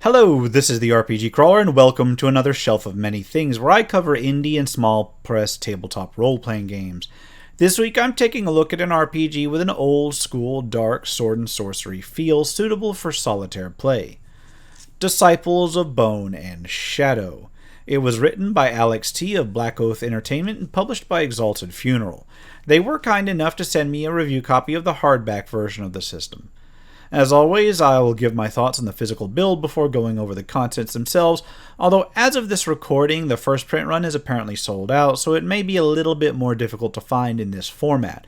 Hello, this is the RPG Crawler, and welcome to another Shelf of Many Things, where I cover indie and small press tabletop role-playing games. This week I'm taking a look at an RPG with an old-school, dark sword and sorcery feel suitable for solitaire play. Disciples of Bone and Shadow. It was written by Alex T. of Black Oath Entertainment and published by Exalted Funeral. They were kind enough to send me a review copy of the hardback version of the system. As always, I will give my thoughts on the physical build before going over the contents themselves, although as of this recording, the first print run is apparently sold out, so it may be a little bit more difficult to find in this format.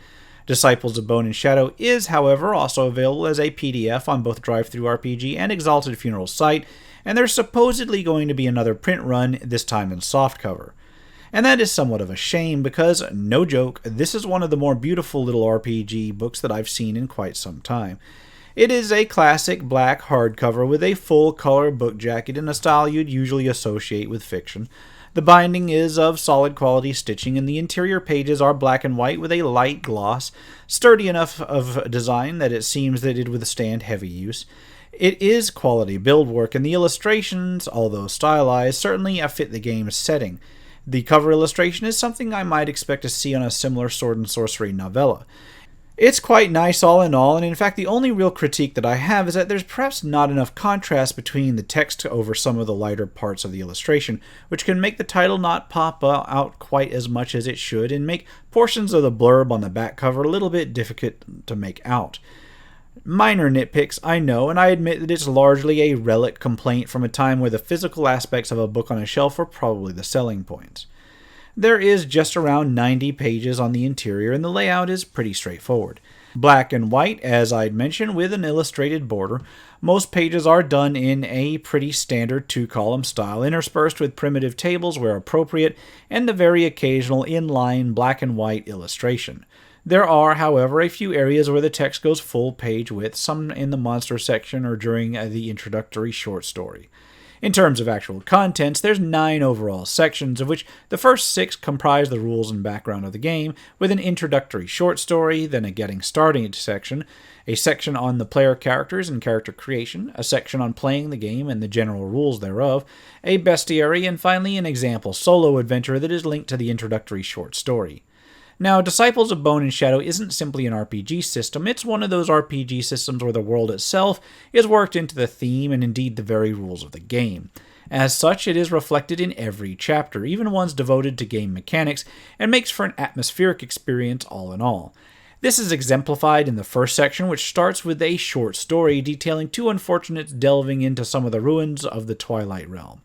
Disciples of Bone and Shadow is, however, also available as a PDF on both DriveThruRPG and Exalted Funeral's site, and there's supposedly going to be another print run, this time in softcover. And that is somewhat of a shame because, no joke, this is one of the more beautiful little RPG books that I've seen in quite some time. It is a classic black hardcover with a full-color book jacket in a style you'd usually associate with fiction. The binding is of solid quality stitching, and the interior pages are black and white with a light gloss, sturdy enough of design that it seems that it'd withstand heavy use. It is quality build work, and the illustrations, although stylized, certainly fit the game's setting. The cover illustration is something I might expect to see on a similar sword and sorcery novella. It's quite nice all in all, and in fact the only real critique that I have is that there's perhaps not enough contrast between the text over some of the lighter parts of the illustration, which can make the title not pop out quite as much as it should and make portions of the blurb on the back cover a little bit difficult to make out. Minor nitpicks, I know, and I admit that it's largely a relic complaint from a time where the physical aspects of a book on a shelf were probably the selling points. There is just around 90 pages on the interior, and the layout is pretty straightforward. Black and white, as I'd mentioned, with an illustrated border. Most pages are done in a pretty standard two-column style, interspersed with primitive tables where appropriate, and the very occasional inline black and white illustration. There are, however, a few areas where the text goes full page width, some in the monster section or during the introductory short story. In terms of actual contents, there's 9 overall sections, of which the first 6 comprise the rules and background of the game, with an introductory short story, then a getting started section, a section on the player characters and character creation, a section on playing the game and the general rules thereof, a bestiary, and finally an example solo adventure that is linked to the introductory short story. Now, Disciples of Bone and Shadow isn't simply an RPG system, it's one of those RPG systems where the world itself is worked into the theme and indeed the very rules of the game. As such, it is reflected in every chapter, even ones devoted to game mechanics, and makes for an atmospheric experience all in all. This is exemplified in the first section, which starts with a short story detailing 2 unfortunates delving into some of the ruins of the Twilight Realm.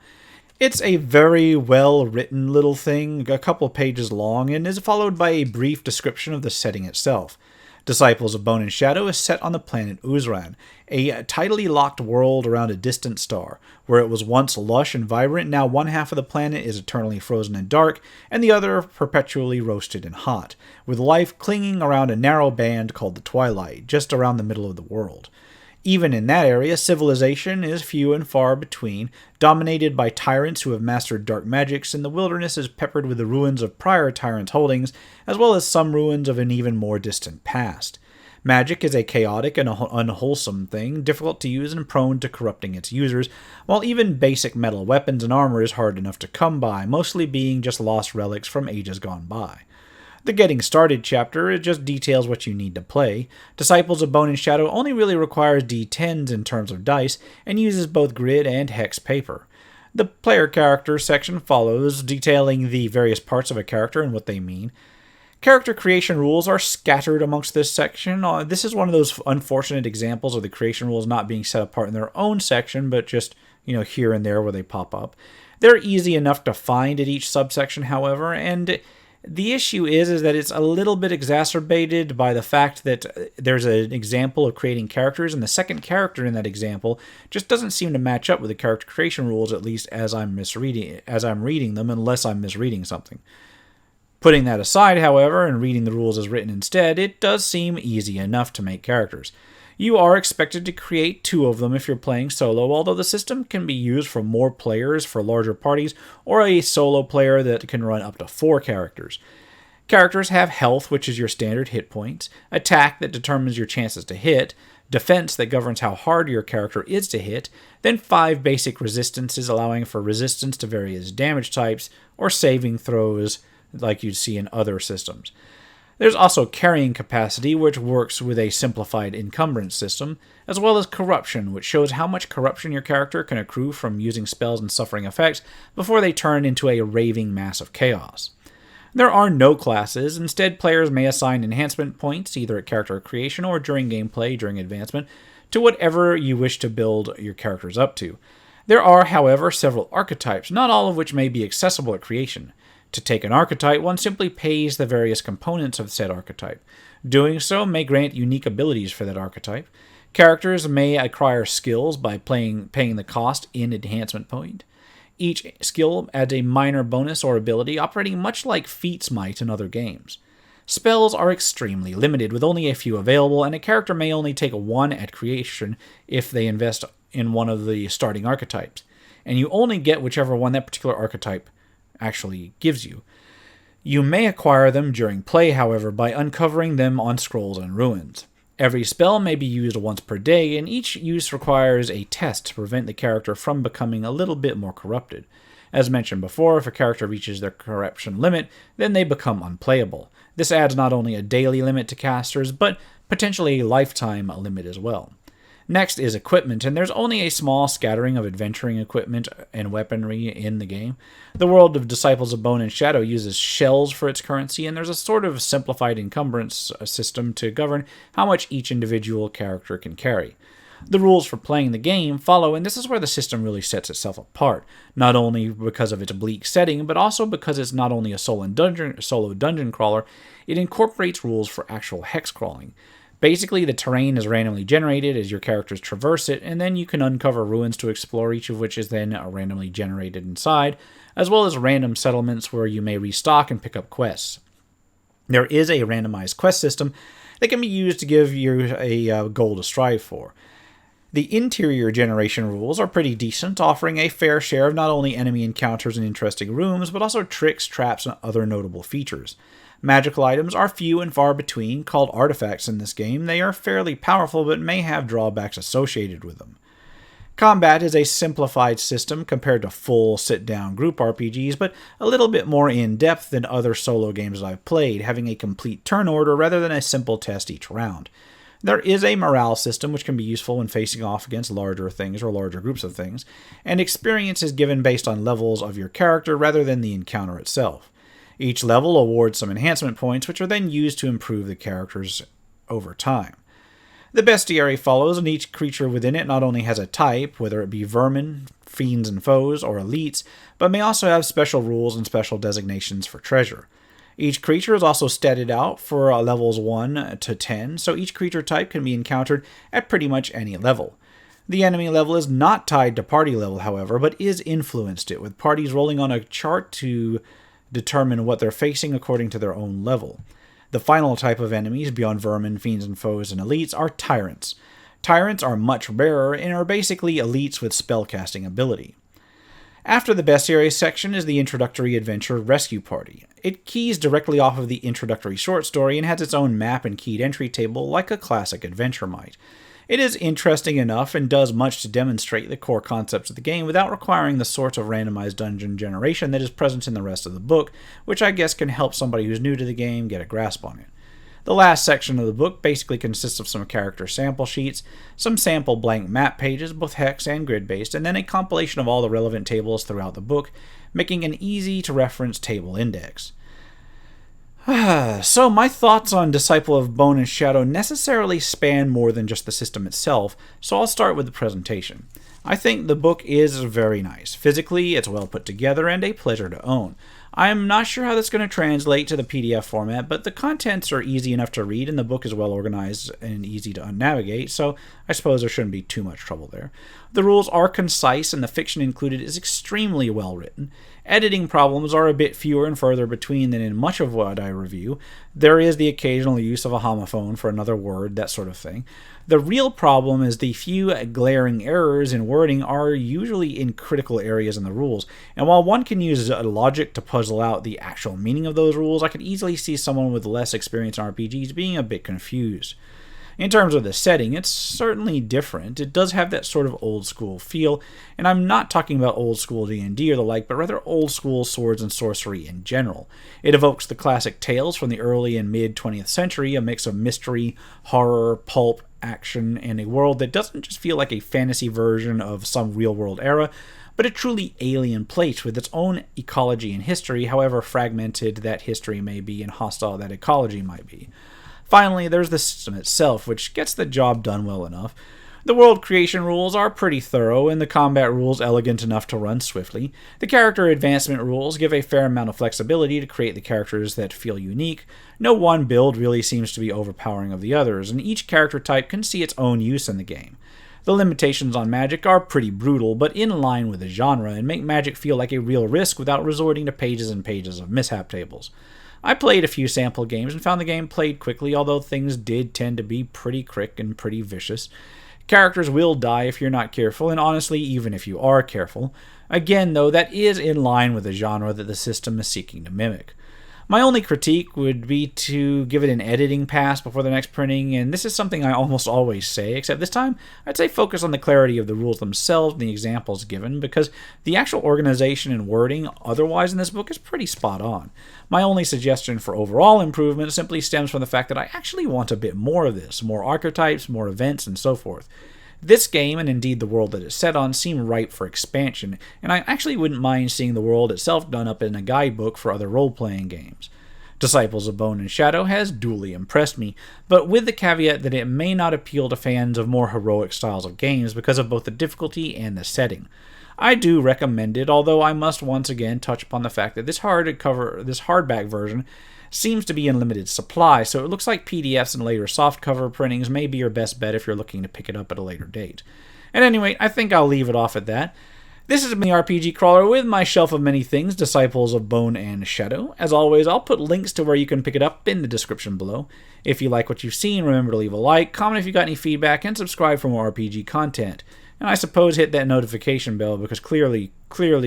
It's a very well-written little thing, a couple pages long, and is followed by a brief description of the setting itself. Disciples of Bone and Shadow is set on the planet Uzran, a tidally locked world around a distant star. Where it was once lush and vibrant, now one half of the planet is eternally frozen and dark, and the other perpetually roasted and hot, with life clinging around a narrow band called the Twilight, just around the middle of the world. Even in that area, civilization is few and far between, dominated by tyrants who have mastered dark magics, and the wilderness is peppered with the ruins of prior tyrant holdings, as well as some ruins of an even more distant past. Magic is a chaotic and unwholesome thing, difficult to use and prone to corrupting its users, while even basic metal weapons and armor is hard enough to come by, mostly being just lost relics from ages gone by. The Getting Started chapter just details what you need to play. Disciples of Bone and Shadow only really requires D10s in terms of dice, and uses both grid and hex paper. The player character section follows, detailing the various parts of a character and what they mean. Character creation rules are scattered amongst this section. This is one of those unfortunate examples of the creation rules not being set apart in their own section, but just, here and there where they pop up. They're easy enough to find at each subsection, however, and the issue is that it's a little bit exacerbated by the fact that there's an example of creating characters, and the second character in that example just doesn't seem to match up with the character creation rules, at least as I'm reading them, unless I'm misreading something. Putting that aside, however, and reading the rules as written instead, it does seem easy enough to make characters. You are expected to create 2 of them if you're playing solo, although the system can be used for more players for larger parties, or a solo player that can run up to 4 characters. Characters have health, which is your standard hit points, attack that determines your chances to hit, defense that governs how hard your character is to hit, then 5 basic resistances allowing for resistance to various damage types or saving throws like you'd see in other systems. There's also carrying capacity, which works with a simplified encumbrance system, as well as corruption, which shows how much corruption your character can accrue from using spells and suffering effects before they turn into a raving mass of chaos. There are no classes. Instead, players may assign enhancement points, either at character creation or during gameplay, during advancement, to whatever you wish to build your characters up to. There are, however, several archetypes, not all of which may be accessible at creation. To take an archetype, one simply pays the various components of said archetype. Doing so may grant unique abilities for that archetype. Characters may acquire skills by paying the cost in enhancement point. Each skill adds a minor bonus or ability, operating much like feats might in other games. Spells are extremely limited, with only a few available, and a character may only take one at creation if they invest in one of the starting archetypes, and you only get whichever one that particular archetype actually gives you. You may acquire them during play, however, by uncovering them on scrolls and ruins. Every spell may be used once per day, and each use requires a test to prevent the character from becoming a little bit more corrupted. As mentioned before, if a character reaches their corruption limit, then they become unplayable. This adds not only a daily limit to casters, but potentially a lifetime limit as well. Next is equipment, and there's only a small scattering of adventuring equipment and weaponry in the game. The world of Disciples of Bone and Shadow uses shells for its currency, and there's a sort of simplified encumbrance system to govern how much each individual character can carry. The rules for playing the game follow, and this is where the system really sets itself apart, not only because of its bleak setting, but also because it's not only a solo dungeon crawler, it incorporates rules for actual hex crawling. Basically, the terrain is randomly generated as your characters traverse it, and then you can uncover ruins to explore, each of which is then randomly generated inside, as well as random settlements where you may restock and pick up quests. There is a randomized quest system that can be used to give you a goal to strive for. The interior generation rules are pretty decent, offering a fair share of not only enemy encounters and interesting rooms, but also tricks, traps, and other notable features. Magical items are few and far between, called artifacts in this game. They are fairly powerful, but may have drawbacks associated with them. Combat is a simplified system compared to full sit-down group RPGs, but a little bit more in-depth than other solo games I've played, having a complete turn order rather than a simple test each round. There is a morale system which can be useful when facing off against larger things or larger groups of things, and experience is given based on levels of your character rather than the encounter itself. Each level awards some enhancement points, which are then used to improve the characters over time. The bestiary follows, and each creature within it not only has a type, whether it be vermin, fiends and foes, or elites, but may also have special rules and special designations for treasure. Each creature is also statted out for levels 1 to 10, so each creature type can be encountered at pretty much any level. The enemy level is not tied to party level, however, but is influenced it, with parties rolling on a chart to determine what they're facing according to their own level. The final type of enemies, beyond vermin, fiends and foes, and elites, are Tyrants. Tyrants are much rarer and are basically elites with spellcasting ability. After the bestiary section is the introductory adventure Rescue Party. It keys directly off of the introductory short story and has its own map and keyed entry table like a classic adventure might. It is interesting enough and does much to demonstrate the core concepts of the game without requiring the sort of randomized dungeon generation that is present in the rest of the book, which I guess can help somebody who's new to the game get a grasp on it. The last section of the book basically consists of some character sample sheets, some sample blank map pages, both hex and grid-based, and then a compilation of all the relevant tables throughout the book, making an easy-to-reference table index. So my thoughts on Disciple of Bone and Shadow necessarily span more than just the system itself, so I'll start with the presentation. I think the book is very nice. Physically, it's well put together and a pleasure to own. I'm not sure how that's going to translate to the PDF format, but the contents are easy enough to read and the book is well organized and easy to navigate, so I suppose there shouldn't be too much trouble there. The rules are concise and the fiction included is extremely well written. Editing problems are a bit fewer and further between than in much of what I review. There is the occasional use of a homophone for another word, that sort of thing. The real problem is the few glaring errors in wording are usually in critical areas in the rules, and while one can use logic to puzzle out the actual meaning of those rules, I could easily see someone with less experience in RPGs being a bit confused. In terms of the setting, it's certainly different. It does have that sort of old school feel, and I'm not talking about old school D&D or the like, but rather old school swords and sorcery in general. It evokes the classic tales from the early and mid 20th century, a mix of mystery, horror, pulp, action, and a world that doesn't just feel like a fantasy version of some real-world era, but a truly alien place with its own ecology and history, however fragmented that history may be and hostile that ecology might be. Finally, there's the system itself, which gets the job done well enough. The world creation rules are pretty thorough, and the combat rules elegant enough to run swiftly. The character advancement rules give a fair amount of flexibility to create the characters that feel unique. No one build really seems to be overpowering of the others, and each character type can see its own use in the game. The limitations on magic are pretty brutal, but in line with the genre, and make magic feel like a real risk without resorting to pages and pages of mishap tables. I played a few sample games and found the game played quickly, although things did tend to be pretty quick and pretty vicious. Characters will die if you're not careful, and honestly, even if you are careful. Again, though, that is in line with the genre that the system is seeking to mimic. My only critique would be to give it an editing pass before the next printing, and this is something I almost always say, except this time I'd say focus on the clarity of the rules themselves and the examples given, because the actual organization and wording otherwise in this book is pretty spot on. My only suggestion for overall improvement simply stems from the fact that I actually want a bit more of this, more archetypes, more events, and so forth. This game, and indeed the world that it's set on, seem ripe for expansion, and I actually wouldn't mind seeing the world itself done up in a guidebook for other role-playing games. Disciples of Bone and Shadow has duly impressed me, but with the caveat that it may not appeal to fans of more heroic styles of games because of both the difficulty and the setting. I do recommend it, although I must once again touch upon the fact that this hardback version seems to be in limited supply, so it looks like PDFs and later softcover printings may be your best bet if you're looking to pick it up at a later date. At any rate, I think I'll leave it off at that. This has been the RPG Crawler with my shelf of many things, Disciples of Bone and Shadow. As always, I'll put links to where you can pick it up in the description below. If you like what you've seen, remember to leave a like, comment if you got any feedback, and subscribe for more RPG content. And I suppose hit that notification bell, because clearly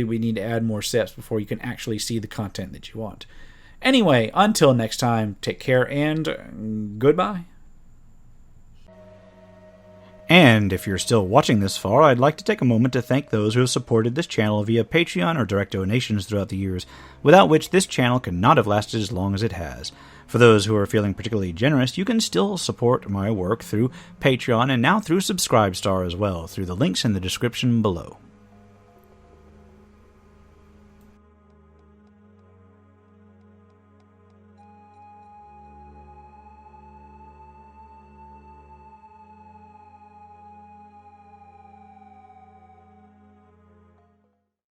we need to add more steps before you can actually see the content that you want. Anyway, until next time, take care and goodbye. And if you're still watching this far, I'd like to take a moment to thank those who have supported this channel via Patreon or direct donations throughout the years, without which this channel could not have lasted as long as it has. For those who are feeling particularly generous, you can still support my work through Patreon and now through Subscribestar as well, through the links in the description below.